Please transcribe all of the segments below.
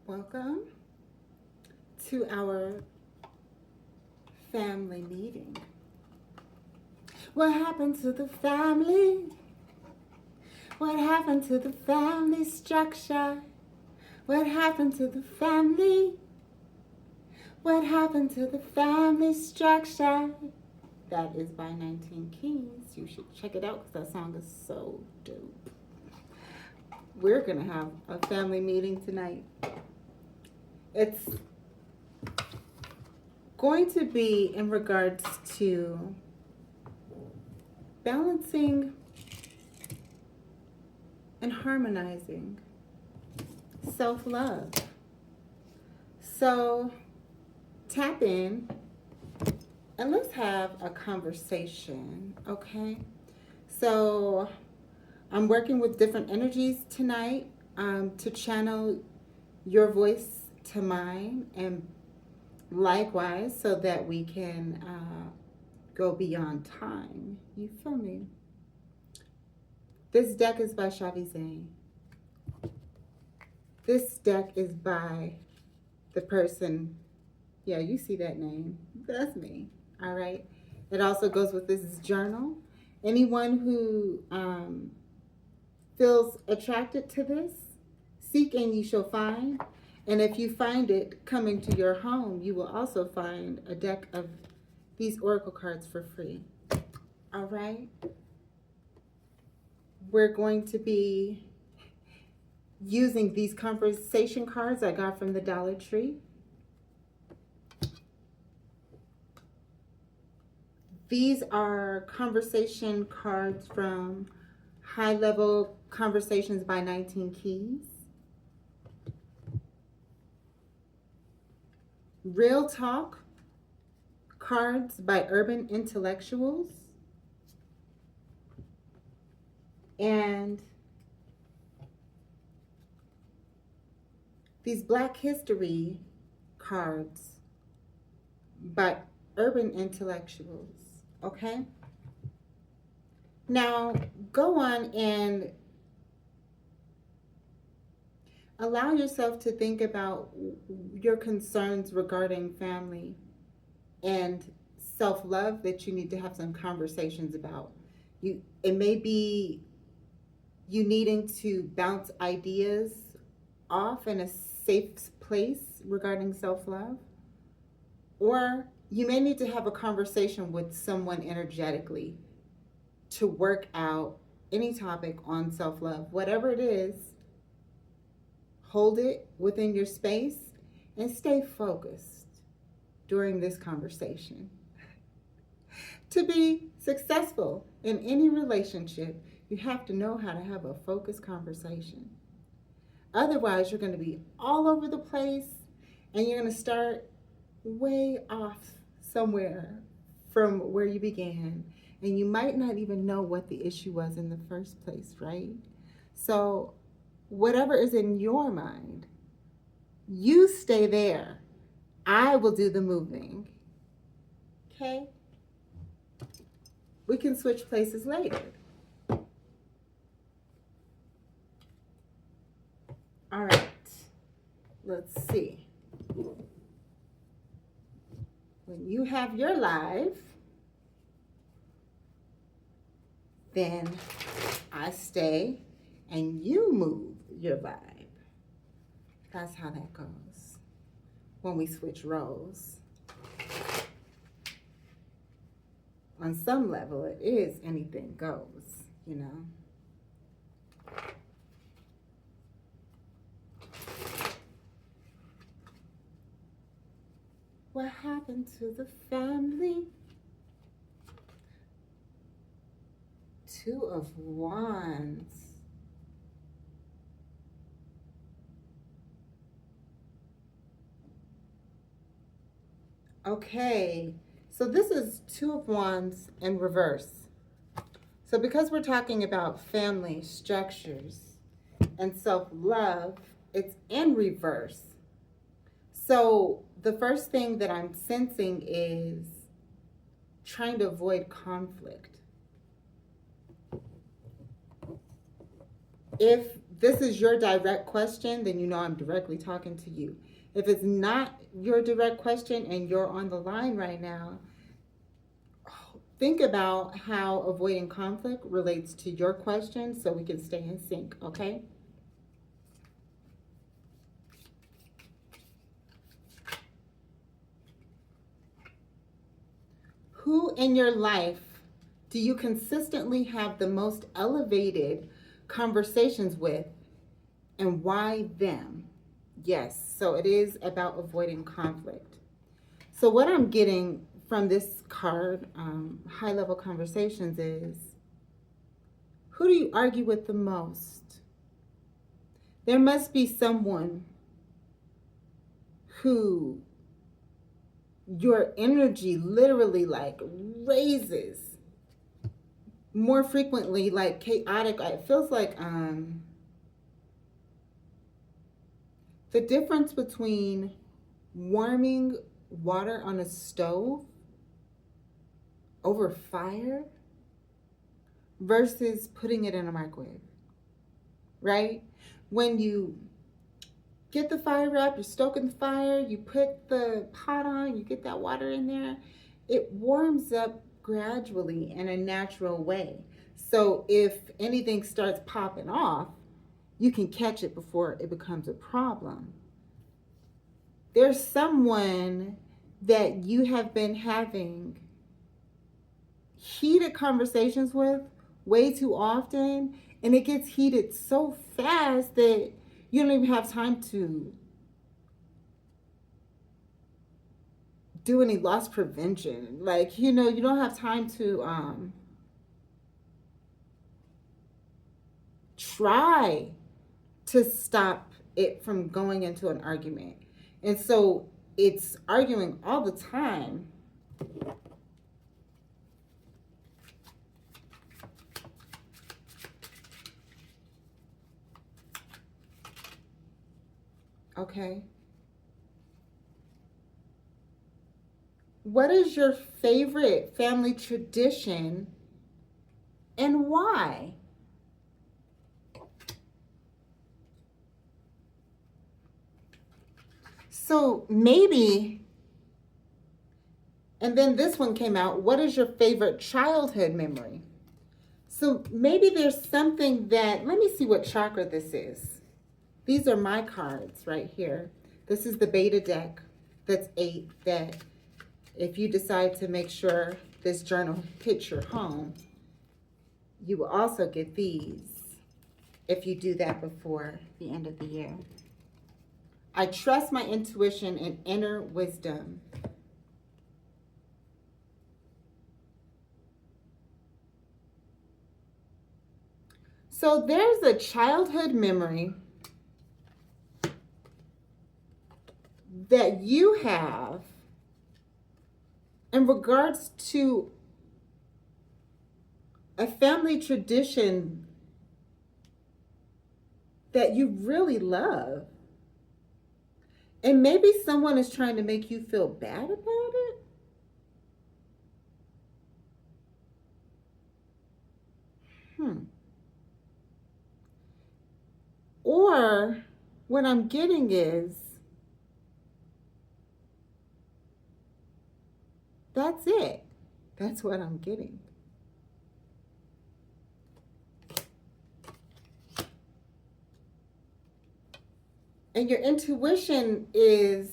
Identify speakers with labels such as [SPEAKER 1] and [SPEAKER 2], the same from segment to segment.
[SPEAKER 1] Welcome to our family meeting. What happened to the family? What happened to the family structure? What happened to the family? What happened to the family structure? That is by 19 Keys. You should check it out because that song is so dope. We're going to have a family meeting tonight. It's going to be in regards to balancing and harmonizing self-love. So tap in and let's have a conversation, okay? So I'm working with different energies tonight to channel your voice to mine and likewise so that we can go beyond time. You feel me? This deck is by Shavi Zane. This deck is by the person, yeah, you see that name. That's me, all right? It also goes with this journal. Anyone who feels attracted to this, seek and you shall find. And if you find it coming to your home, you will also find a deck of these oracle cards for free. All right? We're going to be using these conversation cards I got from the Dollar Tree. These are conversation cards from High Level Conversations by 19 Keys. Real Talk cards by Urban Intellectuals. And these Black History cards by Urban Intellectuals. Okay? Now, go on and allow yourself to think about your concerns regarding family and self-love that you need to have some conversations about. It may be you needing to bounce ideas off in a safe place regarding self-love, or you may need to have a conversation with someone energetically to work out any topic on self-love. Whatever it is, hold it within your space and stay focused during this conversation. To be successful in any relationship, you have to know how to have a focused conversation. Otherwise, you're going to be all over the place and you're going to start way off somewhere from where you began. And you might not even know what the issue was in the first place, right? So whatever is in your mind, you stay there. I will do the moving. Okay? We can switch places later. All right. Let's see. When you have your live, then I stay and you move your vibe. That's how that goes when we switch roles. On some level, it is anything goes, you know. What happened to the family? Two of Wands. Okay, so this is Two of Wands in reverse. So because we're talking about family structures and self-love, it's in reverse. So the first thing that I'm sensing is trying to avoid conflict. If this is your direct question, then you know I'm directly talking to you. If it's not your direct question and you're on the line right now, think about how avoiding conflict relates to your question so we can stay in sync, okay? Who in your life do you consistently have the most elevated conversations with, and why them? Yes, so it is about avoiding conflict. So what I'm getting from this card, high level conversations, is who do you argue with the most? There must be someone who your energy literally like raises more frequently, like chaotic. It feels like the difference between warming water on a stove over fire versus putting it in a microwave, right? When you get the fire up, you're stoking the fire, you put the pot on, you get that water in there, it warms up gradually in a natural way. So if anything starts popping off, you can catch it before it becomes a problem. There's someone that you have been having heated conversations with way too often, and it gets heated so fast that you don't even have time to do any loss prevention. Like, you know, you don't have time to try to stop it from going into an argument. And so it's arguing all the time. Okay. What is your favorite family tradition and why? So maybe, and then this one came out, what is your favorite childhood memory? So maybe there's something that, let me see what chakra this is. These are my cards right here. This is the beta deck. That's 8, that if you decide to make sure this journal hits your home, you will also get these if you do that before the end of the year. I trust my intuition and inner wisdom. So there's a childhood memory that you have in regards to a family tradition that you really love. And maybe someone is trying to make you feel bad about it. Or what I'm getting is, that's it. That's what I'm getting. And your intuition is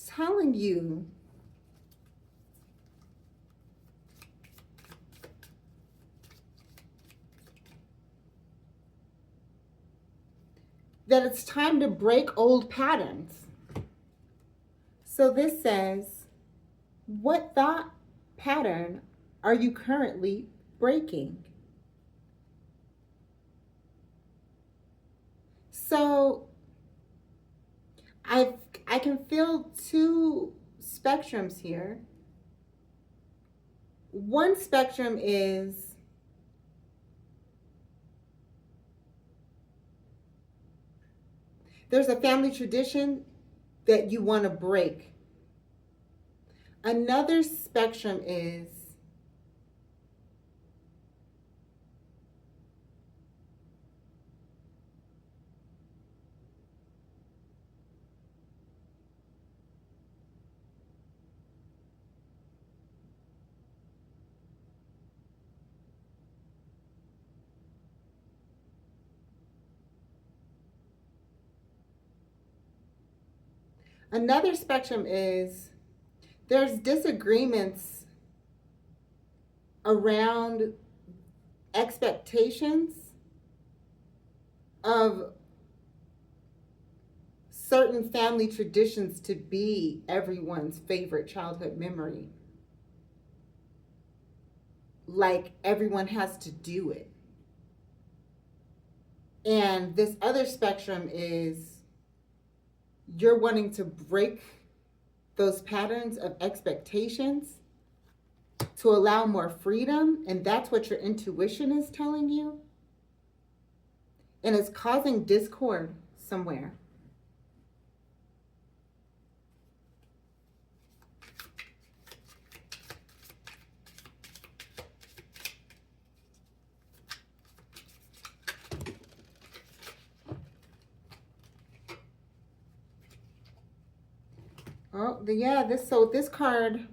[SPEAKER 1] telling you that it's time to break old patterns. So this says, what thought pattern are you currently breaking? So I can feel two spectrums here. One spectrum is there's a family tradition that you want to break. Another spectrum is Another spectrum is there's disagreements around expectations of certain family traditions to be everyone's favorite childhood memory. Like everyone has to do it. And this other spectrum is you're wanting to break those patterns of expectations to allow more freedom, and that's what your intuition is telling you, and it's causing discord somewhere. Oh, yeah, this card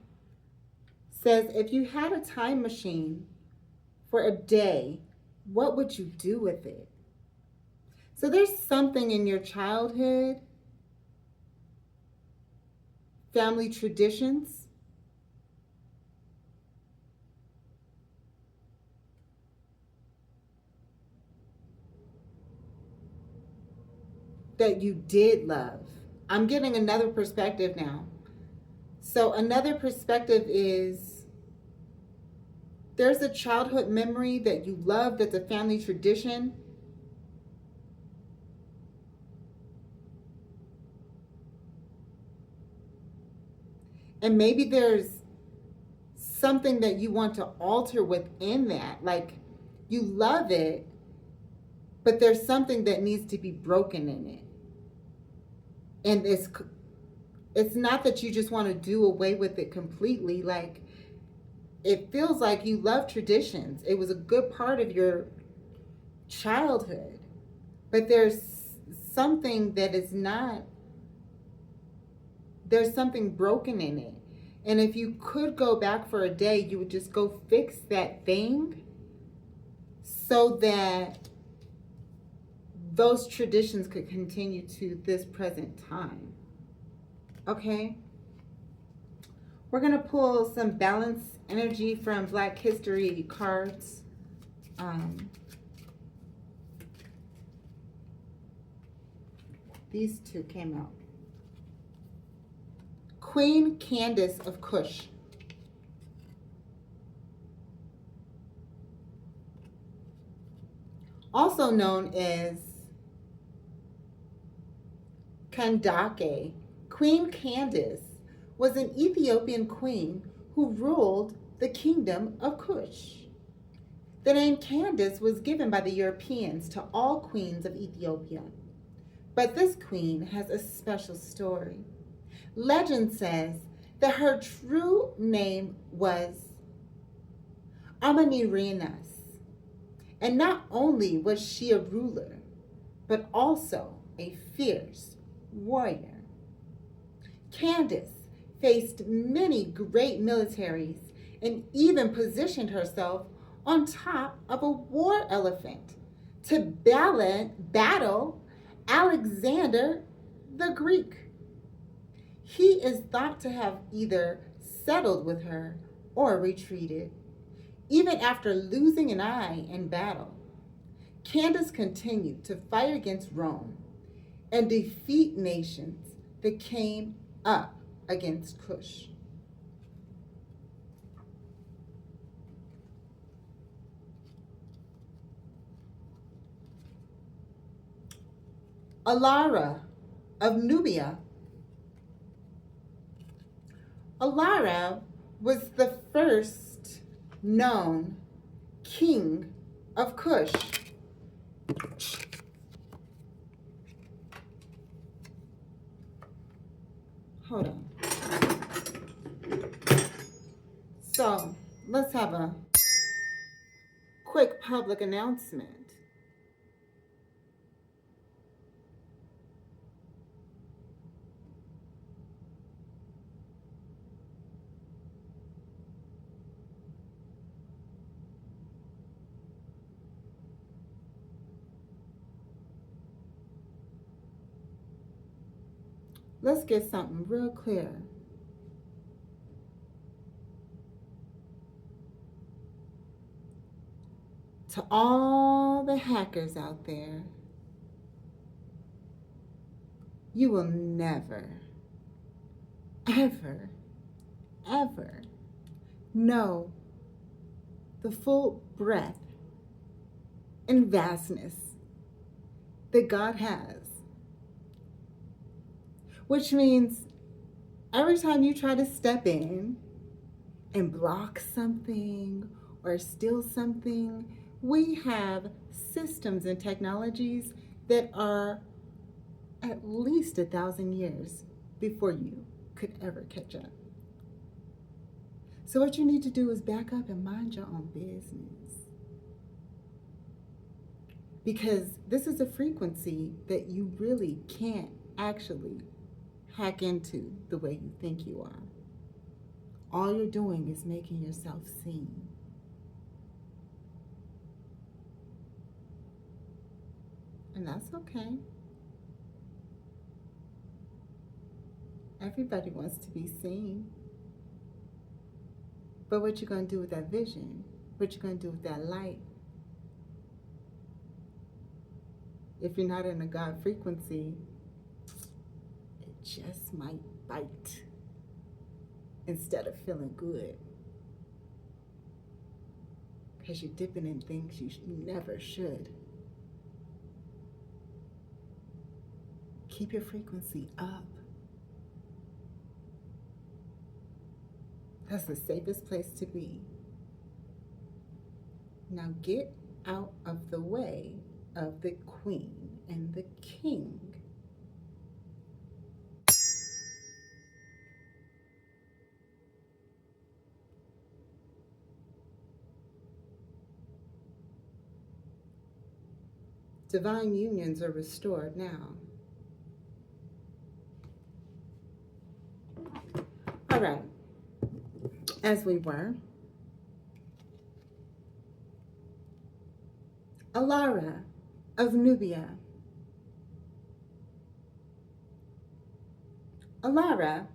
[SPEAKER 1] says if you had a time machine for a day, what would you do with it? So there's something in your childhood, family traditions, that you did love. I'm getting another perspective now. So another perspective is there's a childhood memory that you love that's a family tradition. And maybe there's something that you want to alter within that. Like you love it, but there's something that needs to be broken in it. And it's not that you just want to do away with it completely. Like it feels like you love traditions. It was a good part of your childhood. But there's something that is not, there's something broken in it. And if you could go back for a day, you would just go fix that thing so that those traditions could continue to this present time. Okay? We're going to pull some balance energy from Black History cards. These two came out. Queen Candace of Kush. Also known as Kandake. Queen Candace was an Ethiopian queen who ruled the kingdom of Kush. The name Candace was given by the Europeans to all queens of Ethiopia. But this queen has a special story. Legend says that her true name was Amanirenas. And not only was she a ruler, but also a fierce warrior. Candace faced many great militaries and even positioned herself on top of a war elephant to battle Alexander the Greek. He is thought to have either settled with her or retreated. Even after losing an eye in battle, Candace continued to fight against Rome and defeat nations that came up against Kush. Alara of Nubia. Alara was the first known king of Kush. Hold on. So let's have a quick public announcement. let's get something real clear. To all the hackers out there, you will never, ever, ever know the full breadth and vastness that God has. Which means every time you try to step in and block something or steal something, we have systems and technologies that are at least 1,000 years before you could ever catch up. So what you need to do is back up and mind your own business. Because this is a frequency that you really can't actually hack into the way you think you are. All you're doing is making yourself seen. And that's okay. Everybody wants to be seen. But what you gonna do with that vision? What you gonna do with that light? If you're not in a God frequency, it just might bite instead of feeling good. Because you're dipping in things you never should. Keep your frequency up. That's the safest place to be. Now get out of the way of the queen and the king. Divine unions are restored now. All right, as we were, Alara of Nubia. Alara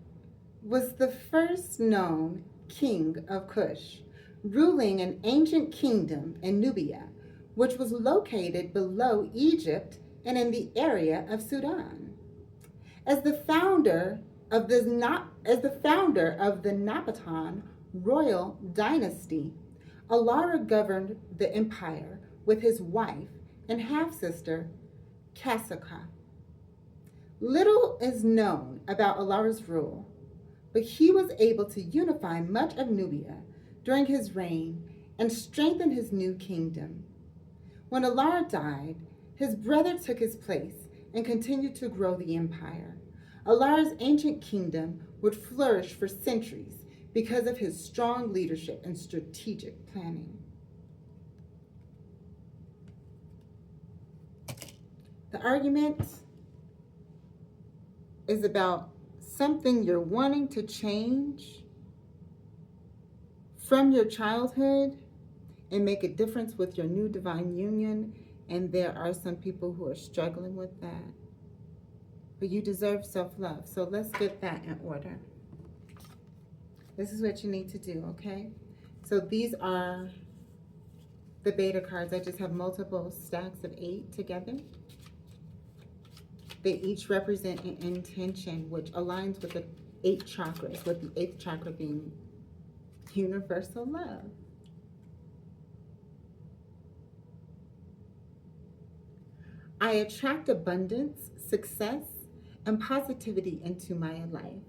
[SPEAKER 1] was the first known king of Kush, ruling an ancient kingdom in Nubia, which was located below Egypt and in the area of Sudan. As the founder of the Napatan royal dynasty, Alara governed the empire with his wife and half-sister, Kasaka. Little is known about Alara's rule, but he was able to unify much of Nubia during his reign and strengthen his new kingdom. When Alara died, his brother took his place and continued to grow the empire. Alara's ancient kingdom would flourish for centuries because of his strong leadership and strategic planning. The argument is about something you're wanting to change from your childhood and make a difference with your new divine union. And there are some people who are struggling with that. But you deserve self-love. So let's get that in order. This is what you need to do, okay? So these are the beta cards. I just have multiple stacks of 8 together. They each represent an intention which aligns with the 8 chakras, with the 8th chakra being universal love. I attract abundance, success, and positivity into my life.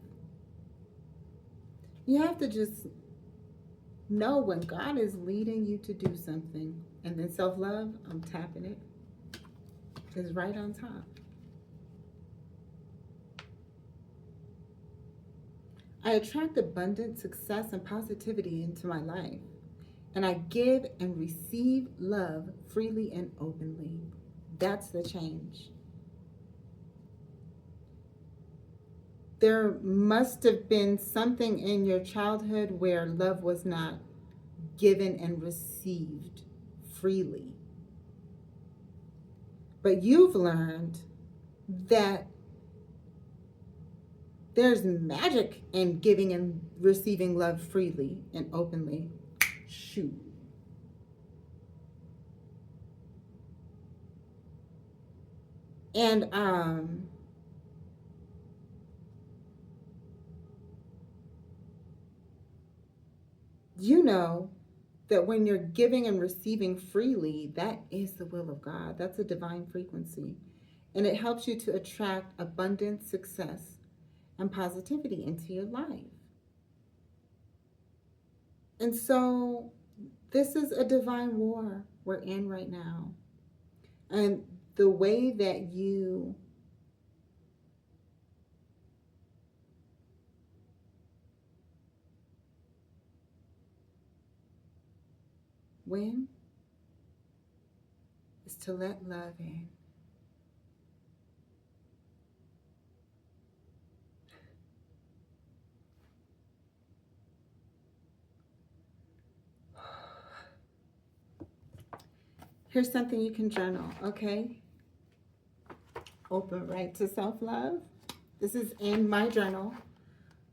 [SPEAKER 1] You have to just know when God is leading you to do something. And then self-love, I'm tapping it, is right on top. I attract abundance, success, and positivity into my life. And I give and receive love freely and openly. That's the change. There must have been something in your childhood where love was not given and received freely. But you've learned that There's magic in giving and receiving love freely and openly. Shoot. And you know that when you're giving and receiving freely, that is the will of God. That's a divine frequency. And it helps you to attract abundance, success, and positivity into your life. And so this is a divine war we're in right now. And the way that you win is to let love in. Here's something you can journal, okay? Open right to self-love. This is in my journal.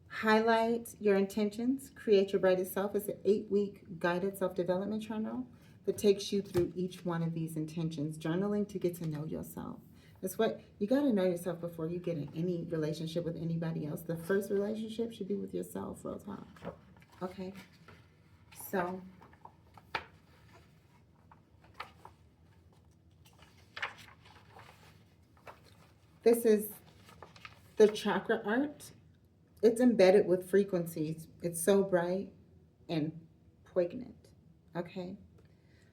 [SPEAKER 1] Highlight your intentions. Create your brightest self. It's an 8-week guided self-development journal that takes you through each one of these intentions. Journaling to get to know yourself. That's what you got to know yourself before you get in any relationship with anybody else. The first relationship should be with yourself, real talk. Okay? So this is the chakra art. It's embedded with frequencies. It's so bright and poignant. Okay?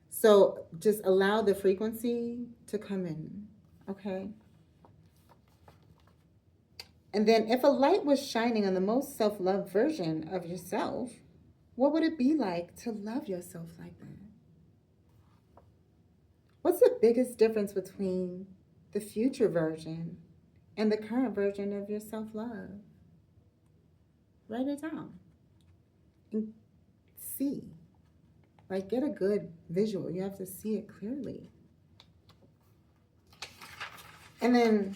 [SPEAKER 1] So just allow the frequency to come in. Okay? And then if a light was shining on the most self-love version of yourself, what would it be like to love yourself like that? What's the biggest difference between the future version and the current version of your self-love? Write it down and see. Like, get a good visual. You have to see it clearly. And then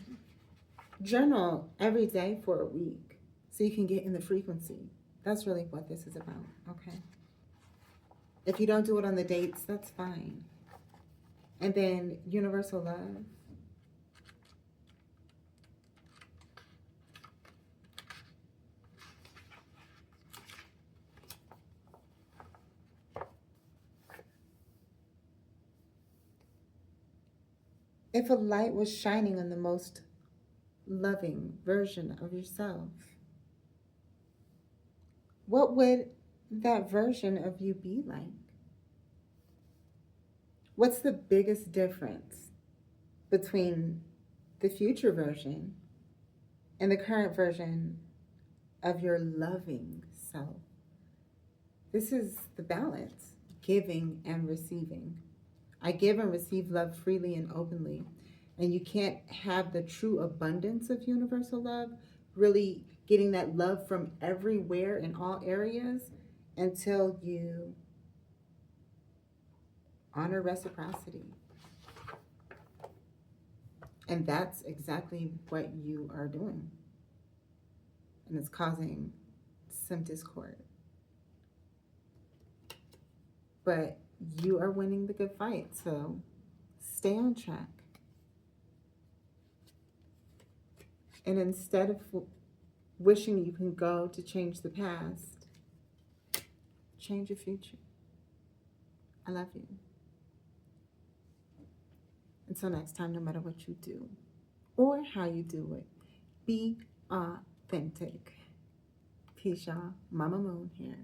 [SPEAKER 1] journal every day for a week so you can get in the frequency. That's really what this is about, okay? If you don't do it on the dates, that's fine. And then universal love. If a light was shining on the most loving version of yourself, what would that version of you be like? What's the biggest difference between the future version and the current version of your loving self? This is the balance, giving and receiving. I give and receive love freely and openly. And you can't have the true abundance of universal love, really getting that love from everywhere in all areas, until you honor reciprocity. And that's exactly what you are doing. And it's causing some discord. But you are winning the good fight, so stay on track. And instead of wishing you can go to change the past, change your future. I love you. Until next time, no matter what you do or how you do it, be authentic. Peace, y'all. Mama Moon here.